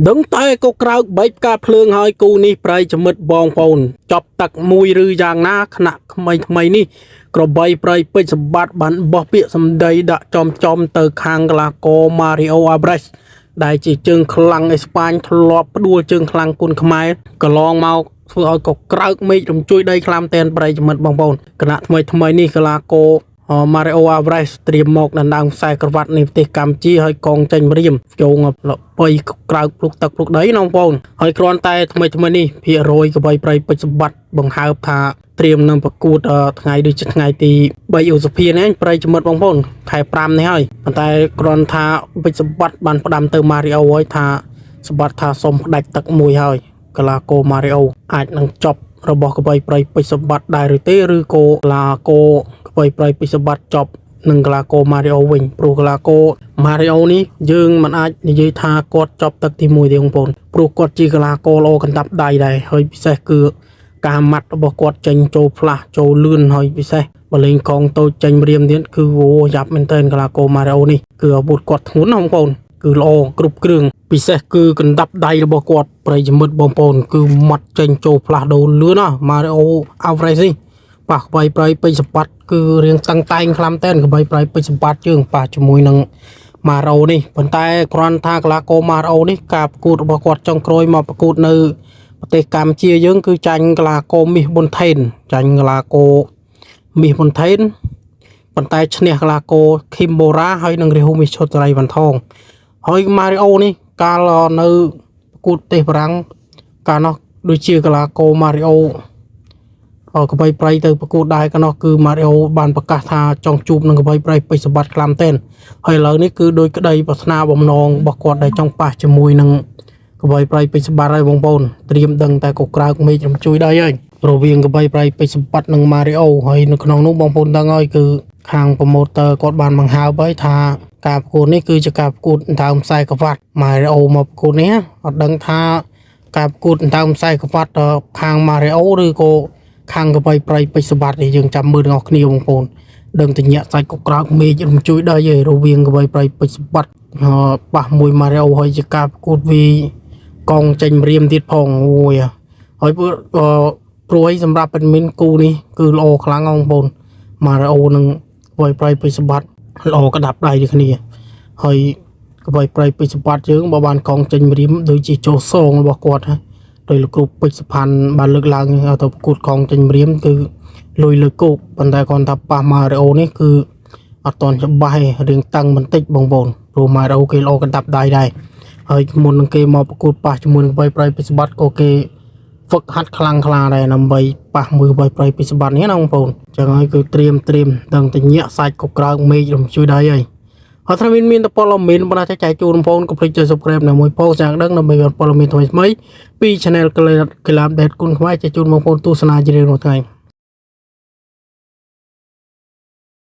ដឹងតែក៏ក្រៅបែកការភ្លើងហើយគូនេះប្រៃចមិតបងប្អូនចប់ទឹកមួយឬយ៉ាងណាខណៈថ្មីនេះក្របីប្រៃពេជ្រសម្បត្តិបានបោះពាក្យសម្ដីដាក់ចំទៅខាងកីឡាករ Mario Alvarez ដែលជាជើងខ្លាំងអេស្ប៉ាញធ្លាប់ផ្ដួលជើងខ្លាំងគុនខ្មែរកន្លងមកធ្វើឲ្យក៏ក្រៅមេឃរំជួយដីខ្លាំតែនប្រៃចមិតបងប្អូនគណៈថ្មីនេះកីឡាករ Mario Alvarez ត្រៀមមកដណ្ដើមខ្សែក្រវ៉ាត់នៃប្រទេសកម្ពុជាហើយកងចេញម្រាមចូលបីក្រៅភ្លុកទឹកភ្លុកដីណាបងប្អូនហើយគ្រាន់តែថ្មីនេះភាគរយក្បីប្រៃពេជ្រសម្បត្តិបង្ហើបថាត្រៀមនឹងប្រកួតថ្ងៃដូចជាថ្ងៃទី3ឧសភានេះប្រៃចមិតបងប្អូនខែ5នេះហើយប៉ុន្តែគ្រាន់ថាពេជ្រសម្បត្តិបានផ្ដាំទៅ Mario ហើយថាសម្បត្តិថាសុំផ្ដាច់ទឹកមួយហើយកីឡាករ Mario អាចនឹងចប់របស់ក្បីប្រៃពេជ្រសម្បត្តិដែរឬទេឬក៏កីឡាករក្បីប្រៃពេជ្រសម្បត្តិចប់នឹងកីឡាករ Mario វិញព្រោះកីឡាករ Mario នេះយើងមិនអាចនិយាយថាគាត់ចប់ទឹកទី1ទេបងប្អូនព្រោះគាត់ជាកីឡាករល្អកណ្ដាប់ដៃដែរហើយពិសេសគឺការម៉ាត់របស់គាត់ចេញចូលផ្លាស់ចូលលឿនហើយពិសេសបលេងកងតូចចេញម្រាមទៀតគឺយ៉ាប់មែនទែនកីឡាករ Mario នេះគឺអាវុធគាត់ធ្ងន់ណាបងប្អូនគឺល្អគ្រប់គ្រឿងពិសេសគឺកណ្ដាប់ដៃរបស់គាត់ប្រៃចមិតបងប្អូនគឺម៉ាត់ចេញចូលផ្លាស់ដូរលឿនណា Mario Alvarez នេះប៉ះក្បីប្រៃពេជ្រសម្បត្តិគឺរៀងតឹងតែងខ្លាំងតែនក្បីប្រៃពេជ្រសម្បត្តិជើងប៉ះជាមួយនឹង Mario នេះប៉ុន្តែគ្រាន់ថាកីឡាករ Mario នេះការប្រកួតរបស់គាត់ចុងក្រោយមកប្រកួតនៅប្រទេសកម្ពុជាយើងគឺចាញ់កីឡាករមាសប៊ុនថេនចាញ់កីឡាករមាសប៊ុនថេនប៉ុន្តែឈ្នះកីឡាករ Kimura ហើយនឹងរាហូមីឈុតរៃវ៉ាន់ថងហើយ Mario នេះកាលនៅប្រកួតប្រទេសបារាំងកាលនោះដូចជាកីឡាករ Mario ក្បីប្រៃទៅប្រកួតដែរកាលនោះគឺ Mario បានប្រកាសថាចង់ជួបនឹងក្បីប្រៃពេជ្រសម្បត្តិខ្លាំងតែនហើយឥឡូវនេះគឺដោយក្តីប្រាថ្នាបំណងរបស់គាត់ដែលចង់ប៉ះជាមួយនឹងក្បីប្រៃពេជ្រសម្បត្តិហើយបងប្អូនត្រៀមដឹងតែក៏ក្រៅមេឃរំជួយដែរហើយរវាងក្បីប្រៃពេជ្រសម្បត្តិនិង Mario ហើយនៅក្នុងនោះបងប្អូនដឹងហើយគឺខាង promoter គាត់បានបង្ហើបហើយថាការប្រកួតនេះគឺជាការប្រកួតដើមខ្សែក្រវ៉ាត់ Mario មកប្រកួតនេះអត់ដឹងថាការប្រកួតដើមខ្សែក្រវ៉ាត់ខាង Mario ឬក៏ខាងក្បីប្រៃពេជ្រសម្បត្តិនេះយើងចាំមើលទាំងអស់គ្នាបងប្អូនដឹងតែញាក់សាច់ក៏ក្រៅមេឃរំជួយដែរហើយរវាងក្បីប្រៃពេជ្រសម្បត្តិប៉ះមួយ Mario ហើយជាការប្រកួតវីកងចេញម្រាមទៀតផងអូយហើយព្រួយសម្រាប់ពេលគូនេះគឺល្អខ្លាំងបងប្អូន Mario នឹងក្បីប្រៃពេជ្រសម្បត្តិល្អក្តាប់ដៃដូចគ្នាហើយក្បីប្រៃពេជ្រសម្បត្តិយើងបើបានកងចេញម្រាមដូចជាចូលសងរបស់គាត់ដោយលោកគ្រូពេជ្រសុផាន់បានលើកឡើងទៅប្រកួតកងចេញម្រាមគឺលុយលើគោកប៉ុន្តែគាត់ថាប៉ះ Mario នេះគឺអត់តន់ច្បាស់ទេរៀងតឹងបន្តិចបងប្អូនព្រោះ Mario គេល្អកណ្ដាប់ដៃដែរហើយមុននឹងគេមកប្រកួតប៉ះជាមួយនឹងក្បីប្រៃពេជ្រសម្បត្តិក៏គេហ្វឹកហាត់ខ្លាំងដែរដើម្បីប៉ះមួយក្បីប្រៃពេជ្រសម្បត្តិនេះណាបងប្អូនអញ្ចឹងហើយគឺត្រៀមដឹងតែញាក់សាច់ក៏ក្រៅមេឃរំជួយដែរហើយហើយถ้าមានតែព័ត៌មានបណ្ដាចែកជូនបងប្អូនកុំភ្លេចចុច Subscribe នៅមួយ post យ៉ាងដឹងដើម្បីព័ត៌មានថ្មីពី Channel កីឡា update គុណខ្មែរចែកជូនបងប្អូនទស្សនាជារៀងរាល់ថ្ងៃ